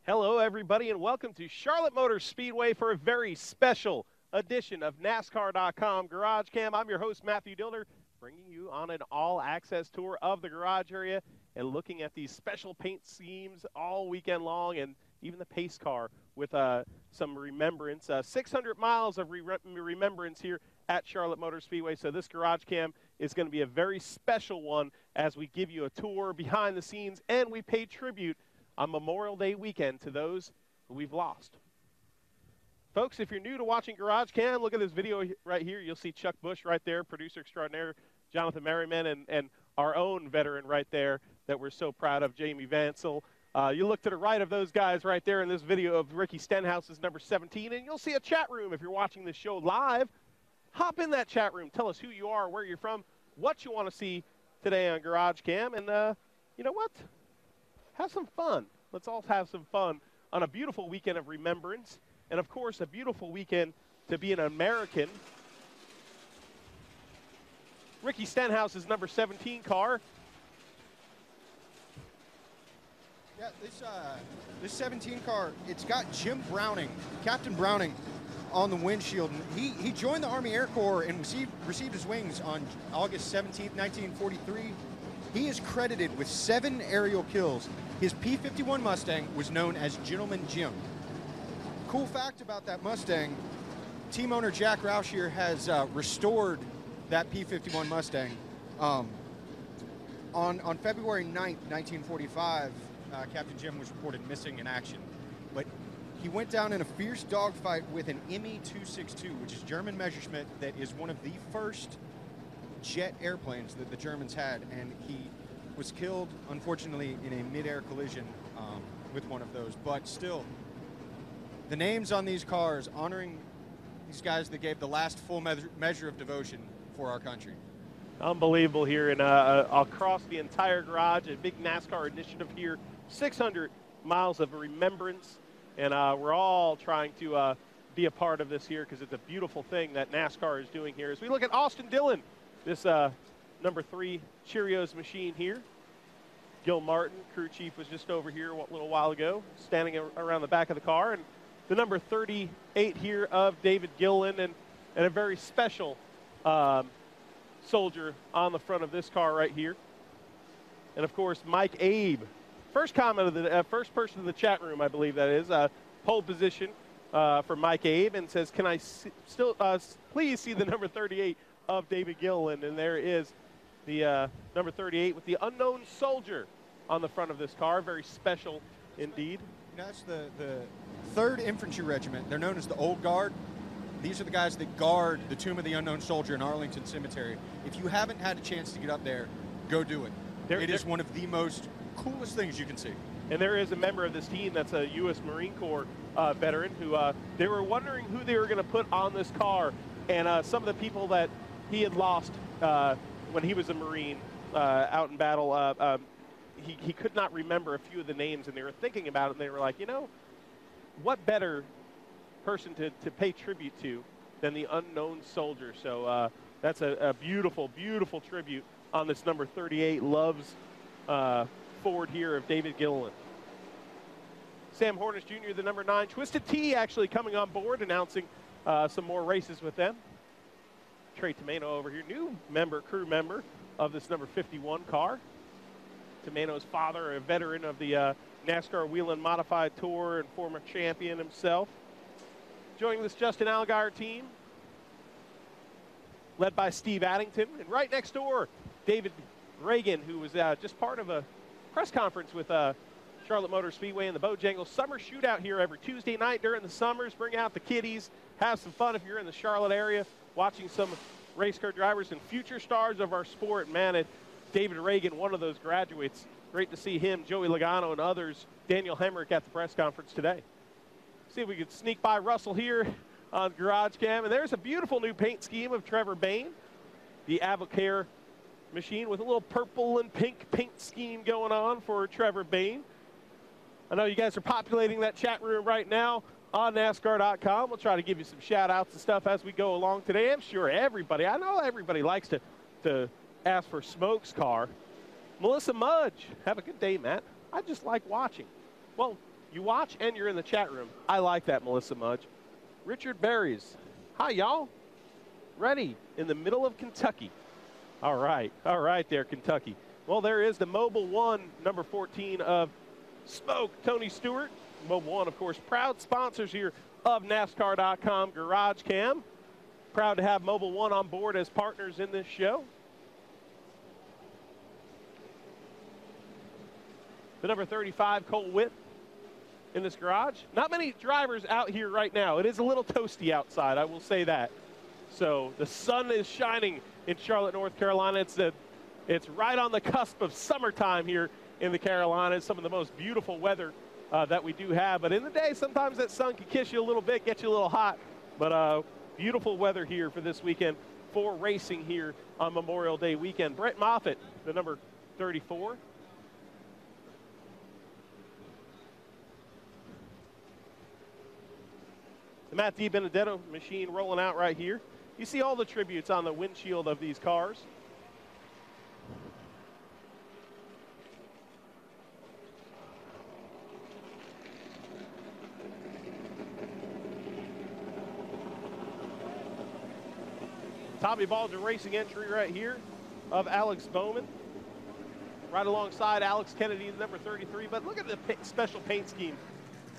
Hello, everybody, and welcome to Charlotte Motor Speedway for a very special edition of NASCAR.com GarageCam. I'm your host, Matthew Dilder, bringing you on an all-access tour of the garage area and looking at these special paint schemes all weekend long, and even the pace car with some remembrance. 600 miles of remembrance here at Charlotte Motor Speedway, so this GarageCam is going to be a very special one as we give you a tour behind the scenes and we pay tribute on Memorial Day weekend to those who we've lost. Folks, if you're new to watching GarageCam, look at this video right here. You'll see Chuck Bush right there, producer extraordinaire, Jonathan Merriman, and our own veteran right there that we're so proud of, Jamie Vansel. You look to the right of those guys right there in this video of Ricky Stenhouse's number 17, and you'll see a chat room if you're watching this show live. Hop in that chat room. Tell us who you are, where you're from, what you want to see today on GarageCam, and you know what? Have some fun. Let's all have some fun on a beautiful weekend of remembrance, and of course, a beautiful weekend to be an American. Ricky Stenhouse's number 17 car. Yeah, this 17 car, it's got Jim Browning, Captain Browning, on the windshield. And he joined the Army Air Corps and received his wings on August 17th, 1943. He is credited with 7 aerial kills. His P-51 Mustang was known as Gentleman Jim. Cool fact about that Mustang, team owner Jack Roush here has restored that P-51 Mustang. On February 9th, 1945, Captain Jim was reported missing in action. But he went down in a fierce dogfight with an ME-262, which is German Messerschmitt, that is one of the first jet airplanes that the Germans had, and he was killed, unfortunately, in a mid-air collision with one of those. But still, the names on these cars honoring these guys that gave the last full measure of devotion for our country. Unbelievable here, and across the entire garage, a big NASCAR initiative here, 600 miles of remembrance, and we're all trying to be a part of this here because it's a beautiful thing that NASCAR is doing here. As we look at Austin Dillon, this number 3 Cheerios machine here. Gil Martin, crew chief, was just over here a little while ago, standing around the back of the car. And the number 38 here of David Gilliland, and a very special soldier on the front of this car right here. And of course, Mike Abe. First comment of the first person in the chat room, I believe that is, pole position for Mike Abe, and says, "Can I still please see the number 38 of David Gilliland?" And there is the number 38 with the unknown soldier on the front of this car. Very special indeed. That's the 3rd Infantry Regiment. They're known as the Old Guard. These are the guys that guard the Tomb of the Unknown Soldier in Arlington Cemetery. If you haven't had a chance to get up there, go do it. It is one of the most coolest things you can see. And there is a member of this team that's a U.S. Marine Corps veteran who they were wondering who they were going to put on this car. And some of the people that he had lost when he was a Marine out in battle, he could not remember a few of the names, and they were thinking about it, and they were like, you know, what better person to pay tribute to than the unknown soldier? So that's a beautiful, beautiful tribute on this number 38 Loves Ford here of David Gilliland. Sam Hornish Jr., the number 9 Twisted Tea, actually coming on board, announcing some more races with them. Trey Tomeno over here, new crew member of this number 51 car. Tomeno's father, a veteran of the NASCAR Whelen Modified Tour and former champion himself. Joining this Justin Allgaier team, led by Steve Addington. And right next door, David Reagan, who was just part of a press conference with Charlotte Motor Speedway and the Bojangles Summer Shootout here every Tuesday night during the summers. Bring out the kiddies, have some fun if you're in the Charlotte area, watching some race car drivers and future stars of our sport. Man, David Reagan, one of those graduates. Great to see him, Joey Logano, and others. Daniel Hemrick at the press conference today. See if we could sneak by Russell here on GarageCam. And there's a beautiful new paint scheme of Trevor Bayne, the Avocare machine with a little purple and pink paint scheme going on for Trevor Bayne. I know you guys are populating that chat room right now on NASCAR.com. We'll try to give you some shout-outs and stuff as we go along today. I'm sure I know everybody likes to ask for Smoke's car. Melissa Mudge, have a good day, Matt. I just like watching. Well, You watch and you're in the chat room. I like that, Melissa Mudge. Richard Berries. Hi, y'all. Ready in the middle of Kentucky. All right there, Kentucky. Well, there is the Mobile One, number 14 of Smoke, Tony Stewart. Mobile One, of course, proud sponsors here of NASCAR.com GarageCam. Proud to have Mobile One on board as partners in this show. The number 35, Cole Witt, in this garage. Not many drivers out here right now. It is a little toasty outside, I will say that. So the sun is shining in Charlotte, North Carolina. It's right on the cusp of summertime here in the Carolinas. Some of the most beautiful weather that we do have. But in the day, sometimes that sun can kiss you a little bit, get you a little hot. But beautiful weather here for this weekend for racing here on Memorial Day weekend. Brett Moffitt, the number 34. The Matt DiBenedetto machine rolling out right here. You see all the tributes on the windshield of these cars. Tommy Baldwin Racing entry right here of Alex Bowman. Right alongside Alex Kennedy, the number 33. But look at the special paint scheme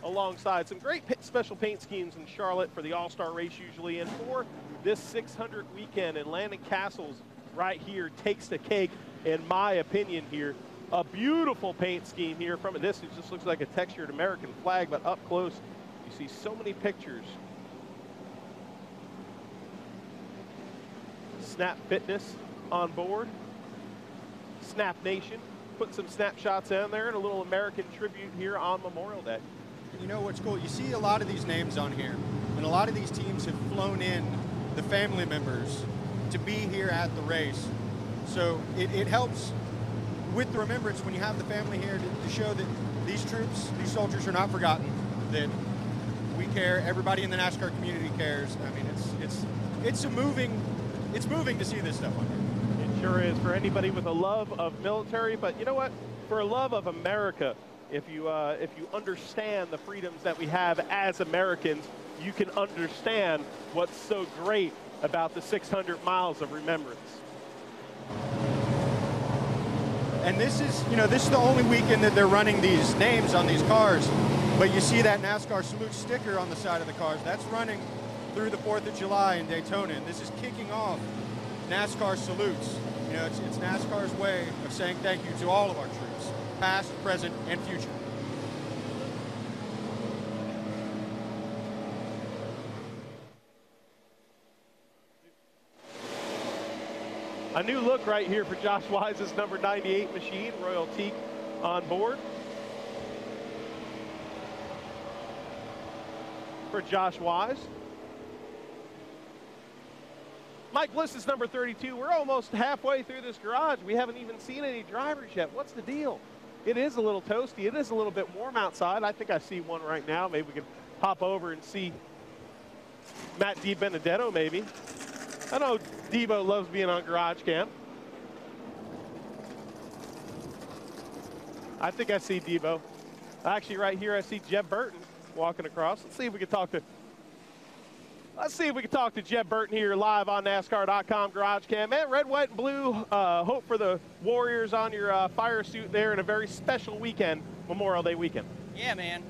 alongside. Some great special paint schemes in Charlotte for the All-Star race usually. And for this 600 weekend, and Landon Castles right here takes the cake, in my opinion here. A beautiful paint scheme here. From a distance, just looks like a textured American flag, but up close, you see so many pictures. Snap Fitness on board. Snap Nation, putting some snapshots in there, and a little American tribute here on Memorial Day. You know what's cool? You see a lot of these names on here, and a lot of these teams have flown in the family members to be here at the race. So it helps with the remembrance when you have the family here to show that these troops, these soldiers are not forgotten, that we care, everybody in the NASCAR community cares. I mean, it's moving to see this stuff on here. It sure is, for anybody with a love of military, but you know what? For a love of America, if you understand the freedoms that we have as Americans, you can understand what's so great about the 600 miles of remembrance. And this is the only weekend that they're running these names on these cars, but you see that NASCAR Salute sticker on the side of the cars. That's running through the 4th of July in Daytona, and this is kicking off NASCAR Salutes. You know, it's NASCAR's way of saying thank you to all of our troops, past, present, and future. A new look right here for Josh Wise's number 98 machine, Royal Teak on board. For Josh Wise. Mike Bliss is number 32. We're almost halfway through this garage. We haven't even seen any drivers yet. What's the deal? It is a little toasty. It is a little bit warm outside. I think I see one right now. Maybe we can hop over and see Matt DiBenedetto maybe. I know Debo loves being on GarageCam. I think I see Debo. Actually, right here, I see Jeb Burton walking across. Let's see if we can talk to Jeb Burton here live on NASCAR.com GarageCam. Man, red, white, and blue. Hope for the Warriors on your fire suit there in a very special weekend, Memorial Day weekend. Yeah, man.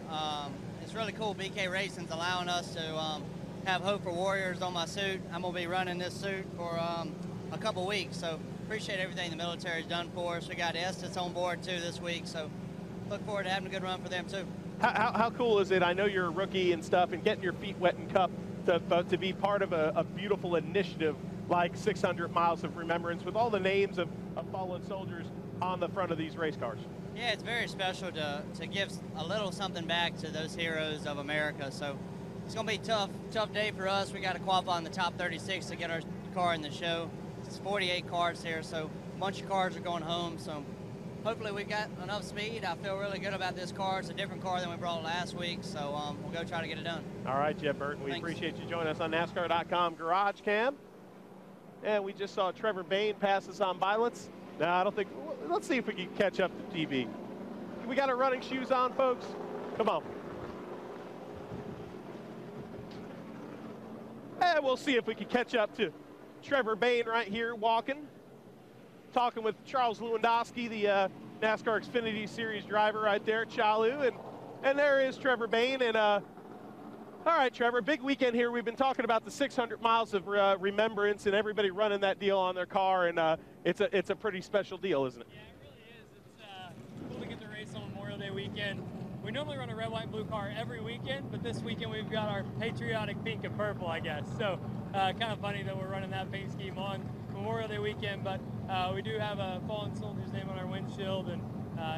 It's really cool. BK Racing's allowing us to have Hope for Warriors on my suit. I'm going to be running this suit for a couple weeks, so appreciate everything the military's done for us. We got Estes on board, too, this week, so look forward to having a good run for them, too. How cool is it? I know you're a rookie and stuff, and getting your feet wet in Cup to be part of a beautiful initiative like 600 Miles of Remembrance with all the names of fallen soldiers on the front of these race cars. Yeah, it's very special to give a little something back to those heroes of America. So it's going to be a tough day for us. We got to qualify in the top 36 to get our car in the show. It's 48 cars here, so a bunch of cars are going home. So hopefully we got enough speed. I feel really good about this car. It's a different car than we brought last week, so we'll go try to get it done. All right, Jeb Burton, we appreciate you joining us on NASCAR.com GarageCam. And we just saw Trevor Bayne pass us on by. Let's see if we can catch up to TV. We got our running shoes on, folks? Come on. And we'll see if we can catch up to Trevor Bain right here walking. Talking with Charles Lewandowski, the NASCAR Xfinity Series driver right there, Chalu. And there is Trevor Bain. And all right, Trevor, big weekend here. We've been talking about the 600 miles of Remembrance and everybody running that deal on their car. And it's a pretty special deal, isn't it? Yeah, it really is. It's cool to get to race on Memorial Day weekend. We normally run a red, white, and blue car every weekend, but this weekend we've got our patriotic pink and purple, I guess. So kind of funny that we're running that paint scheme on Memorial Day weekend, but we do have a fallen soldier's name on our windshield, and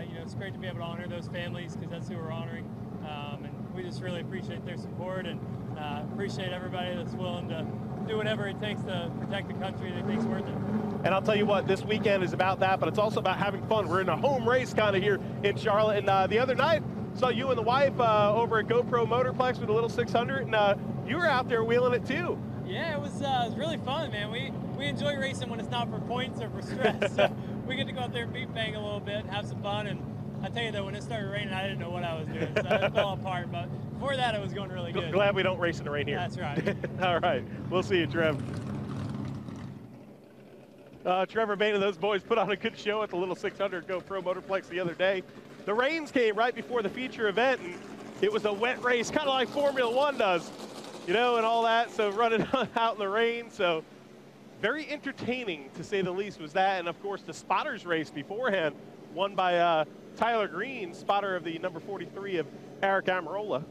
you know, it's great to be able to honor those families because that's who we're honoring. And we just really appreciate their support and appreciate everybody that's willing to do whatever it takes to protect the country that thinks worth it. And I'll tell you what, this weekend is about that, but it's also about having fun. We're in a home race kind of here in Charlotte, and the other night, saw you and the wife over at GoPro Motorplex with a little 600, and you were out there wheeling it too. Yeah, it was really fun, man. We enjoy racing when it's not for points or for stress. So we get to go out there and beat bang a little bit, have some fun, and I tell you that when it started raining, I didn't know what I was doing, so it fell apart. But before that, it was going really good. Glad we don't race in the rain here. That's right. All right, we'll see you, Trev. Trevor Bain and those boys put on a good show at the little 600 GoPro Motorplex the other day. The rains came right before the feature event, and it was a wet race, kind of like Formula One does, you know, and all that. So running out in the rain, so very entertaining to say the least was that. And of course, the spotters race beforehand, won by Tyler Green, spotter of the number 43 of Eric Amarola.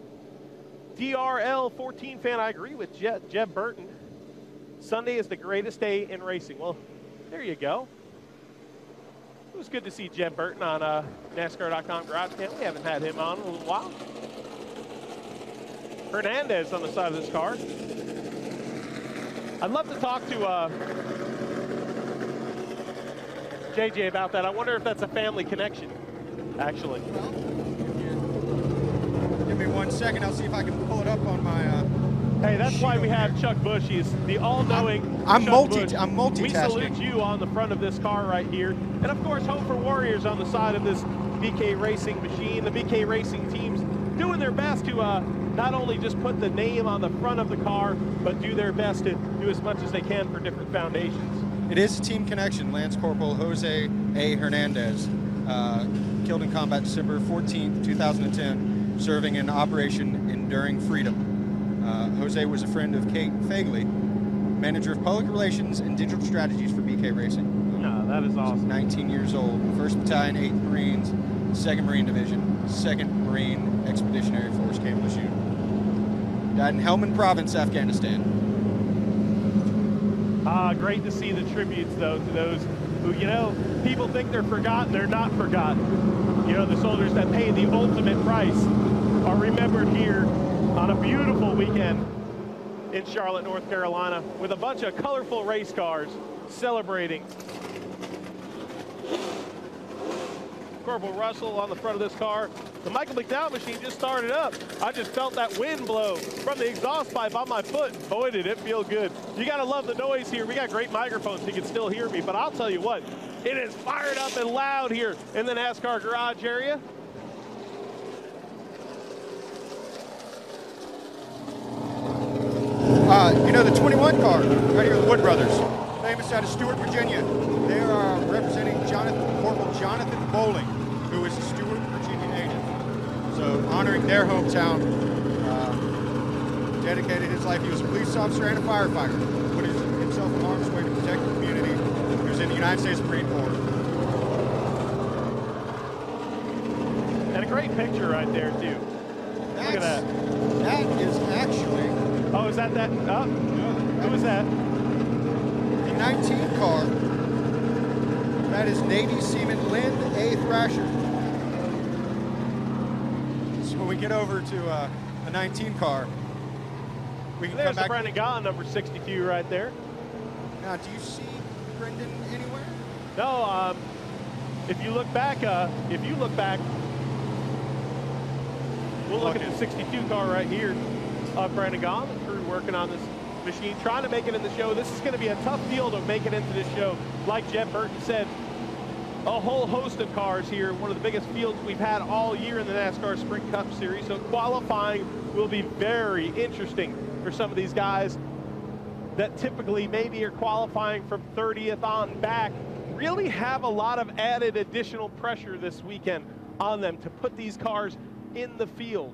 DRL 14 fan, I agree with Jeb Burton. Sunday is the greatest day in racing. Well, there you go. It was good to see Jeb Burton on NASCAR.com GarageCam. We haven't had him on in a little while. Hernandez on the side of this car. I'd love to talk to JJ about that. I wonder if that's a family connection, actually. Well, give me 1 second. I'll see if I can pull it up on my Hey, that's why we have Chuck Bush. He's the all-knowing I'm Chuck Bush. multitasking. We salute you on the front of this car right here. And of course, Hope for Warriors on the side of this BK Racing machine. The BK Racing team's doing their best to not only just put the name on the front of the car, but do their best to do as much as they can for different foundations. It is a team connection. Lance Corporal Jose A. Hernandez, killed in combat December 14th, 2010, serving in Operation Enduring Freedom. Jose was a friend of Kate Fagley, manager of public relations and digital strategies for BK Racing. No, that is awesome. 19 years old, 1st Battalion, 8th Marines, 2nd Marine Division, 2nd Marine Expeditionary Force, Camp Lejeune. Died in Helmand Province, Afghanistan. Great to see the tributes, though, to those who, you know, people think they're forgotten. They're not forgotten. You know, the soldiers that paid the ultimate price are remembered here on a beautiful weekend in Charlotte, North Carolina, with a bunch of colorful race cars celebrating. Corporal Russell on the front of this car. The Michael McDowell machine just started up. I just felt that wind blow from the exhaust pipe on my foot. Boy, did it feel good. You gotta love the noise here. We got great microphones, so you can still hear me, but I'll tell you what, it is fired up and loud here in the NASCAR garage area. You know, the 21 car right here, the Wood Brothers, famous out of Stewart, Virginia. They are representing Corporal Jonathan Bowling, who is a Stewart, Virginia native. So honoring their hometown, dedicated his life. He was a police officer and a firefighter. Put himself in harm's way to protect the community. He was in the United States Marine Corps. And a great picture right there, too. Look at that. That is actually... Oh, is that? Oh, who is that? The 19 car. That is Navy Seaman Lynn A. Thrasher. So when we get over to the 19 car, we can There's come back. the Brendan Gaughan, number 62 right there. Now, do you see Brendan anywhere? No, if you look back, we'll look at the 62 car right here. Brandon Gaughan, the crew working on this machine, trying to make it in the show. This is going to be a tough deal to make it into this show. Like Jeb Burton said, a whole host of cars here, one of the biggest fields we've had all year in the NASCAR Sprint Cup Series. So qualifying will be very interesting for some of these guys. that typically maybe are qualifying from 30th on back really have a lot of added additional pressure this weekend on them to put these cars in the field.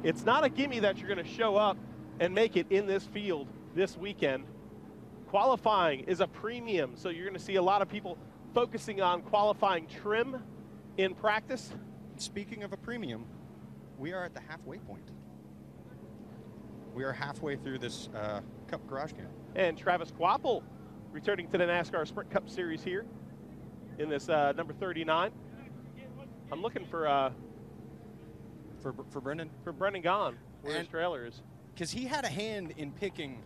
It's not a gimme that you're going to show up and make it in this field this weekend. Qualifying is a premium, so you're going to see a lot of people focusing on qualifying trim in practice. Speaking of a premium, we are at the halfway point. We are halfway through this Cup Garage Cam. And Travis Quapple returning to the NASCAR Sprint Cup Series here in this number 39. I'm looking for Brendan? For Brendan Gaughan, where his trailer is. Because he had a hand in picking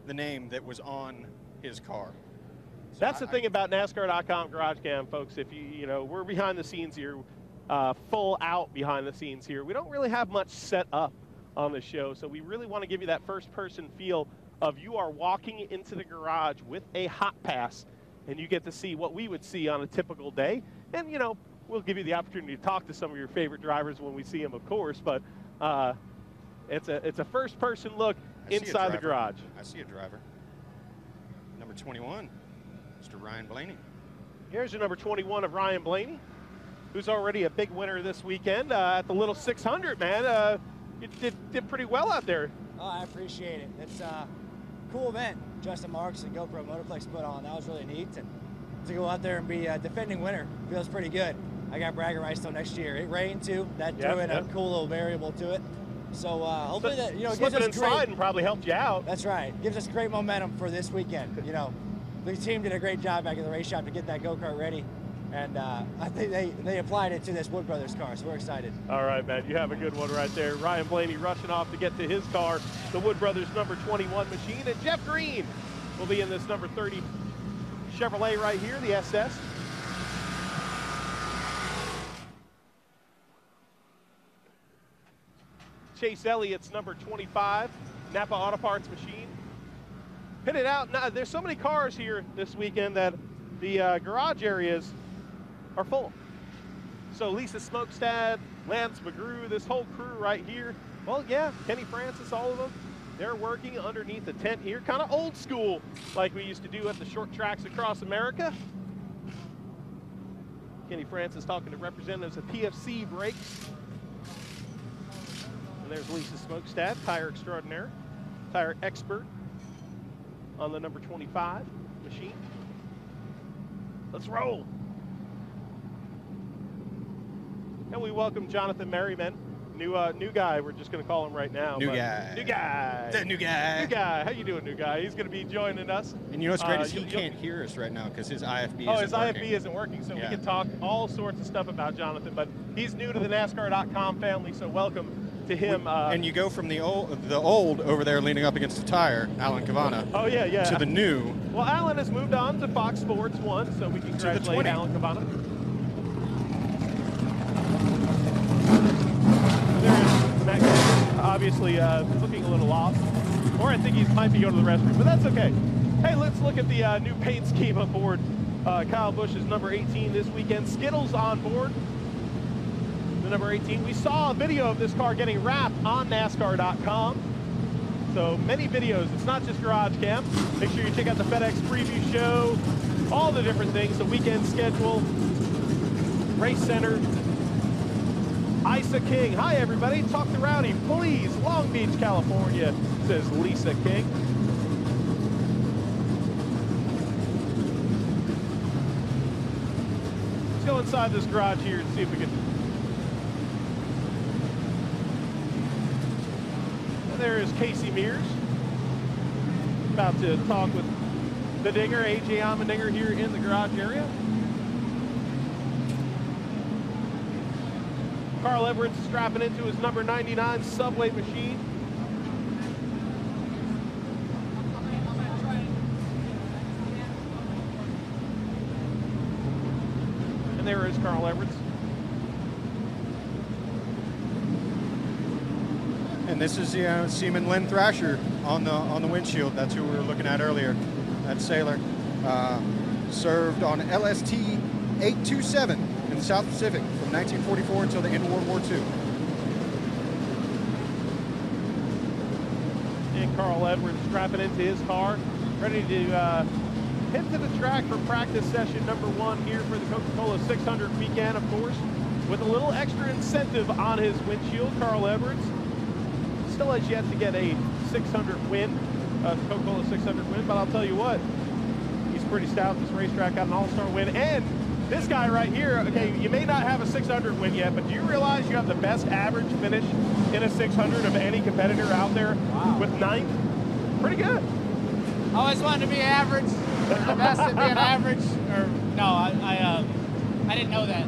the name that was on his car. So That's the thing about NASCAR.com GarageCam, folks. If you know, we're behind the scenes here, full out behind the scenes here. We don't really have much set up on the show, so we really want to give you that first-person feel of you are walking into the garage with a hot pass, and you get to see what we would see on a typical day. And, you know, we'll give you the opportunity to talk to some of your favorite drivers when we see them, of course, but it's a first-person look inside the garage. I see a driver. Number 21, Mr. Ryan Blaney. Here's your number 21 of Ryan Blaney, who's already a big winner this weekend at the Little 600, man. You did pretty well out there. Oh, I appreciate it. It's a cool event Justin Marks and GoPro Motorplex put on. That was really neat. And to go out there and be a defending winner feels pretty good. I got bragging rights till next year. It rained too. That threw in a cool little variable to it. So hopefully that, you know, gives slipping us and sliding probably helped you out. That's right. Gives us great momentum for this weekend. You know, the team did a great job back at the race shop to get that go-kart ready. And I think they applied it to this Wood Brothers car, so we're excited. All right, man, you have a good one right there. Ryan Blaney rushing off to get to his car, the Wood Brothers number 21 machine. And Jeff Green will be in this number 30 Chevrolet right here, the SS. Chase Elliott's number 25 Napa Auto Parts machine. Pitted out. Now, there's so many cars here this weekend that the garage areas are full. So Lisa Smokestad, Lance McGrew, this whole crew right here. Well, yeah, Kenny Francis, all of them. They're working underneath the tent here, kind of old school, like we used to do at the short tracks across America. Kenny Francis talking to representatives of PFC Brakes. And there's Lisa Smokestad, tire extraordinaire, tire expert on the number 25 machine. Let's roll. And we welcome Jonathan Merriman, new guy. We're just going to call him right now. New guy. New guy. The new guy. New guy. How you doing, new guy? He's going to be joining us. And you know what's great is he can't hear us right now because his IFB isn't working. Oh, his IFB isn't working, so we can talk all sorts of stuff about Jonathan. But he's new to the NASCAR.com family, so welcome to him. And you go from the old over there leaning up against the tire, Alan Cavana. Oh, yeah, yeah. To the new. Well, Alan has moved on to Fox Sports 1, so we can congratulate Alan Cavana. There's Matt, obviously looking a little off. Or I think he might be going to the restroom, but that's okay. Hey, let's look at the new paint scheme aboard Kyle Busch's number 18 this weekend. Skittles on board. The number 18. We saw a video of this car getting wrapped on NASCAR.com. So many videos. It's not just GarageCam. Make sure you check out the FedEx preview show, all the different things, the weekend schedule, Race Center. Isa King. Hi, everybody. Talk to Rowdy, please. Long Beach, California, says Lisa King. Let's go inside this garage here and see if we can. There is Casey Mears, about to talk with the Dinger, AJ Allmendinger, here in the garage area. Carl Everett strapping into his number 99 Subway machine. And there is Carl Everett. And this is Seaman Lynn Thrasher on the windshield. That's who we were looking at earlier. That sailor served on LST 827 in the South Pacific from 1944 until the end of World War II. And Carl Edwards strapping into his car, ready to head to the track for practice session number 1 here for the Coca-Cola 600 weekend, of course, with a little extra incentive on his windshield. Carl Edwards still has yet to get a 600 win, Coca-Cola 600 win, but I'll tell you what, he's pretty stout at this racetrack, got an all-star win. And this guy right here, okay, you may not have a 600 win yet, but do you realize you have the best average finish in a 600 of any competitor out there? Wow. With 9th? Pretty good. I always wanted to be average, the best at being average. Or no, I didn't know that.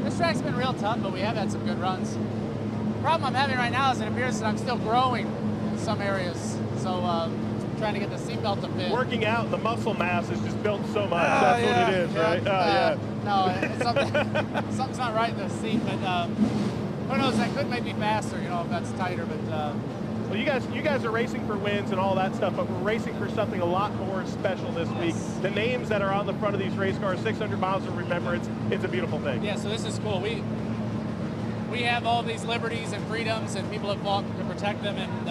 This track's been real tough, but we have had some good runs. The problem I'm having right now is it appears that I'm still growing in some areas. So trying to get the seatbelt to fit. Working out, the muscle mass is just built so much. That's what it is, right? No, it's something's not right in the seat, but who knows? I could make me faster, you know, if that's tighter. But well, you guys are racing for wins and all that stuff, but we're racing for something a lot more special this week. The names that are on the front of these race cars, 600 miles of remembrance. It's a beautiful thing. Yeah, so this is cool. We have all these liberties and freedoms, and people have fought to protect them. And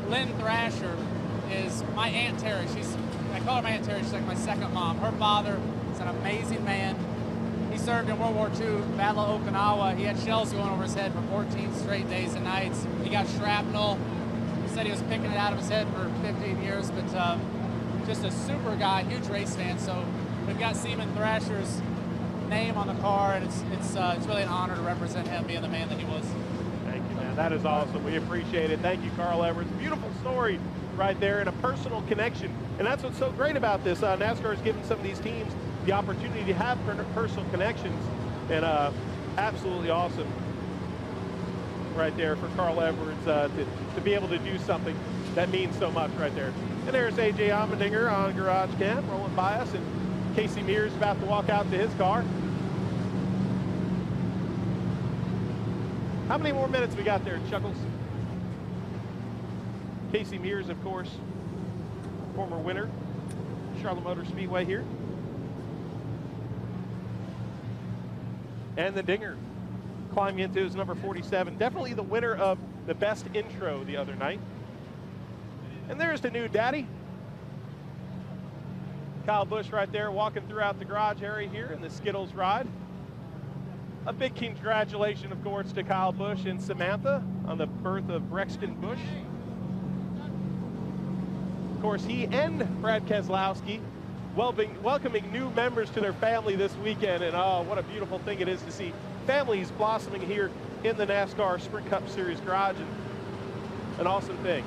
Lynn Thrasher is my Aunt Terry. I call her my Aunt Terry. She's like my second mom. Her father is an amazing man. He served in World War II, Battle of Okinawa. He had shells going over his head for 14 straight days and nights. He got shrapnel. He said he was picking it out of his head for 15 years, but just a super guy, huge race fan. So we've got Seaman Thrasher's name on the car, and it's really an honor to represent him, being the man that he was. Thank you, man. That is awesome. We appreciate it. Thank you, Carl Edwards. Beautiful story right there, and a personal connection. And that's what's so great about this. NASCAR is giving some of these teams the opportunity to have personal connections, and absolutely awesome right there for Carl Edwards to be able to do something that means so much right there. And there's A.J. Allmendinger on GarageCam rolling by us, and Casey Mears about to walk out to his car. How many more minutes we got there, Chuckles? Casey Mears, of course, former winner, Charlotte Motor Speedway here. And the Dinger climbing into his number 47. Definitely the winner of the best intro the other night. And there's the new daddy. Kyle Busch right there walking throughout the garage area here in the Skittles ride. A big congratulations, of course, to Kyle Busch and Samantha on the birth of Brexton Busch. Of course, he and Brad Keselowski welcoming new members to their family this weekend, and oh, what a beautiful thing it is to see families blossoming here in the NASCAR Sprint Cup Series garage, and an awesome thing.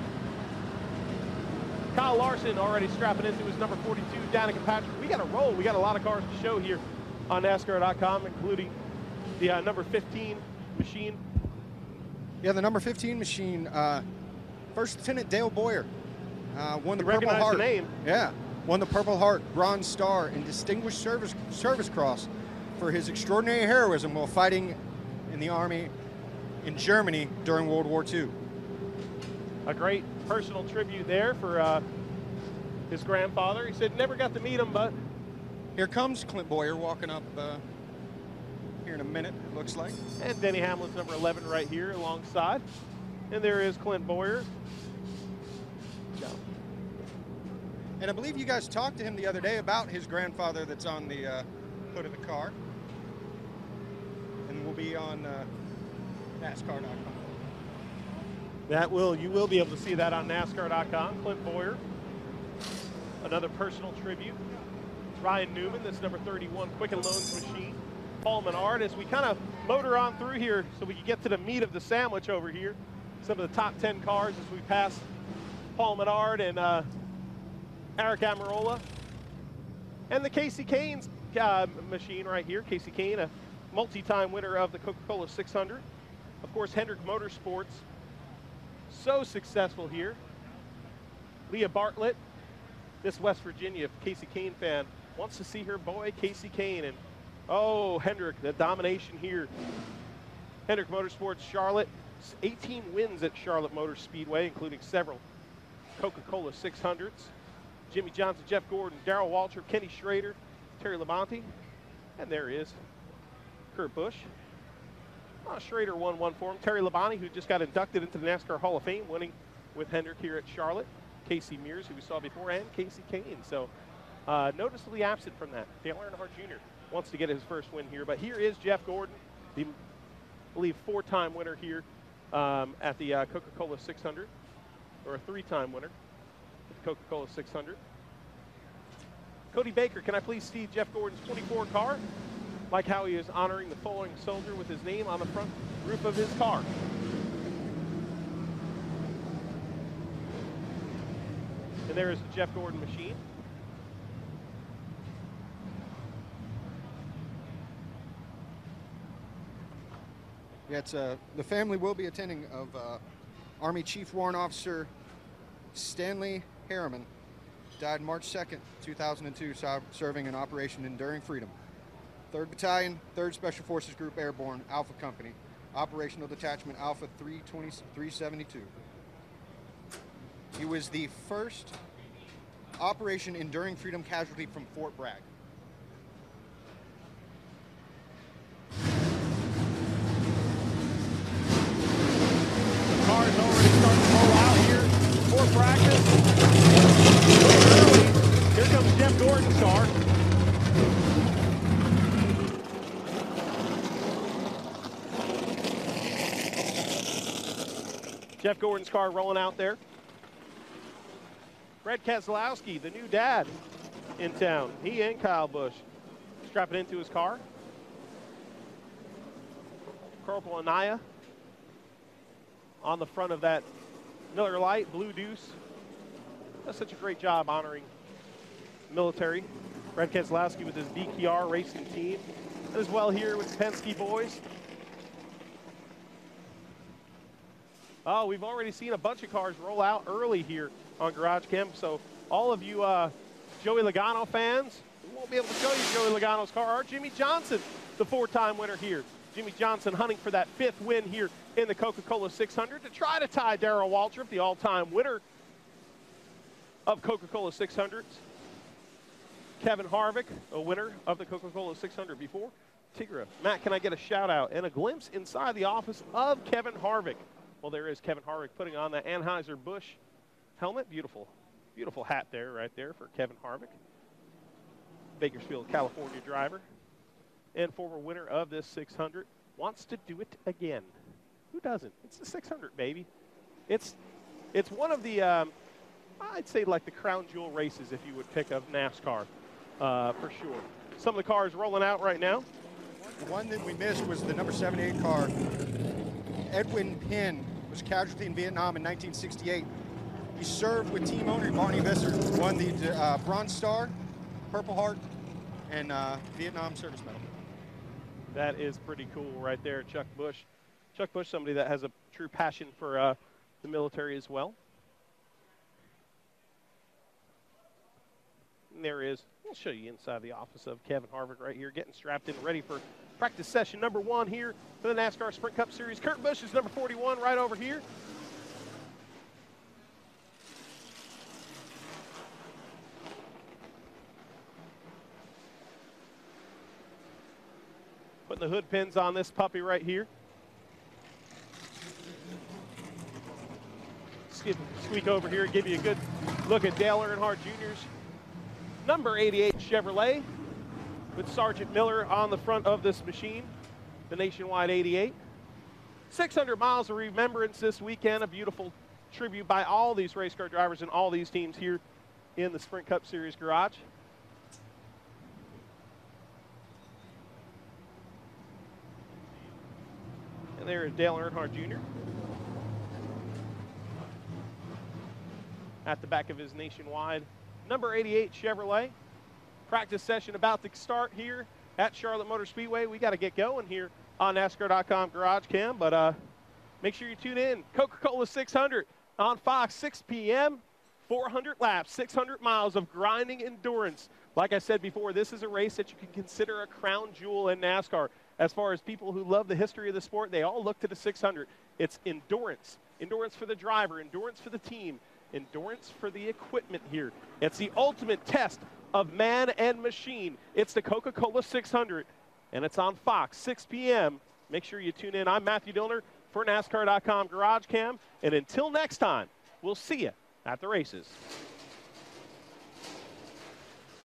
Kyle Larson already strapping into his number 42, Danica Patrick. We got to roll. We got a lot of cars to show here on NASCAR.com, including the number 15 machine. Yeah, the number 15 machine, First Lieutenant Dale Boyer, won the Purple Recognize Heart. the name. Yeah, won the Purple Heart, Bronze Star, and Distinguished Service Cross for his extraordinary heroism while fighting in the Army in Germany during World War II. A great personal tribute there for his grandfather. He said never got to meet him, but here comes Clint Boyer walking up here in a minute, it looks like. And Denny Hamlin's number 11 right here alongside. And there is Clint Boyer. And I believe you guys talked to him the other day about his grandfather that's on the hood of the car. And will be on NASCAR.com. You will be able to see that on NASCAR.com. Clint Boyer, another personal tribute. Ryan Newman, this number 31 Quicken Loans machine. Paul Menard, as we kind of motor on through here so we can get to the meat of the sandwich over here. Some of the top 10 cars as we pass Paul Menard and Eric Amarola. And the Casey Kane's machine right here. Casey Kane, a multi-time winner of the Coca-Cola 600. Of course, Hendrick Motorsports, so successful here. Leah Bartlett, this West Virginia Casey Kane fan, wants to see her boy Casey Kane. And oh, Hendrick, the domination here. Hendrick Motorsports, Charlotte, 18 wins at Charlotte Motor Speedway, including several Coca-Cola 600s. Jimmy Johnson, Jeff Gordon, Darrell Waltrip, Kenny Schrader, Terry Labonte, and there is Kurt Busch. Schrader won one for him. Terry Labonte, who just got inducted into the NASCAR Hall of Fame, winning with Hendrick here at Charlotte. Casey Mears, who we saw before, and Casey Kane. So noticeably absent from that. Dale Earnhardt Jr. wants to get his first win here. But here is Jeff Gordon, the, I believe, 4-time winner here at the Coca-Cola 600, or a 3-time winner at the Coca-Cola 600. Cody Baker, can I please see Jeff Gordon's 24 car? Like how he is honoring the fallen soldier with his name on the front roof of his car. And there is the Jeff Gordon machine. Yeah, it's the family will be attending of Army Chief Warrant Officer Stanley Harriman. Died March 2nd, 2002, serving in Operation Enduring Freedom. 3rd Battalion, 3rd Special Forces Group Airborne, Alpha Company. Operational Detachment Alpha 372. He was the first Operation Enduring Freedom casualty from Fort Bragg. The car is already starting to roll out here for practice. Here comes Jeff Gordon's car. Jeff Gordon's car rolling out there. Brad Keselowski, the new dad in town. He and Kyle Busch strapping into his car. Corporal Anaya on the front of that Miller Lite, Blue Deuce. Does such a great job honoring military. Brad Keselowski with his DKR racing team. As well here with the Penske boys. Oh, we've already seen a bunch of cars roll out early here on GarageCam. So all of you Joey Logano fans, we won't be able to show you Joey Logano's car, or Jimmy Johnson, the 4-time winner here. Jimmy Johnson hunting for that 5th win here in the Coca-Cola 600 to try to tie Darrell Waltrip, the all-time winner of Coca-Cola 600s. Kevin Harvick, a winner of the Coca-Cola 600 before. Tigra, Matt, can I get a shout out and a glimpse inside the office of Kevin Harvick? Well, there is Kevin Harvick putting on the Anheuser-Busch helmet. Beautiful, beautiful hat there, right there for Kevin Harvick. Bakersfield, California driver and former winner of this 600. Wants to do it again. Who doesn't? It's the 600, baby. It's one of the, I'd say like the crown jewel races, if you would pick, of NASCAR, for sure. Some of the cars rolling out right now. The one that we missed was the number 78 car. Edwin Penn was a casualty in Vietnam in 1968. He served with team owner Barney Visser, won the Bronze Star, Purple Heart, and Vietnam Service Medal. That is pretty cool right there, Chuck Busch. Chuck Busch, somebody that has a true passion for the military as well. And there is, we'll show you inside the office of Kevin Harvick right here, getting strapped in, ready for practice session number 1 here for the NASCAR Sprint Cup Series. Kurt Busch is number 41 right over here. Putting the hood pins on this puppy right here. Squeak over here and give you a good look at Dale Earnhardt Jr.'s number 88 Chevrolet with Sergeant Miller on the front of this machine, the Nationwide 88. 600 miles of remembrance this weekend, a beautiful tribute by all these race car drivers and all these teams here in the Sprint Cup Series garage. And there is Dale Earnhardt Jr. at the back of his Nationwide number 88 Chevrolet. Practice session about to start here at Charlotte Motor Speedway. We got to get going here on NASCAR.com GarageCam, but make sure you tune in. Coca-Cola 600 on Fox, 6 p.m., 400 laps, 600 miles of grinding endurance. Like I said before, this is a race that you can consider a crown jewel in NASCAR. As far as people who love the history of the sport, they all look to the 600. It's endurance. Endurance for the driver, endurance for the team, endurance for the equipment here. It's the ultimate test of man and machine. It's the Coca-Cola 600, and it's on Fox, 6 p.m. Make sure you tune in. I'm Matthew Dillner for NASCAR.com GarageCam, and until next time, We'll see you at the races.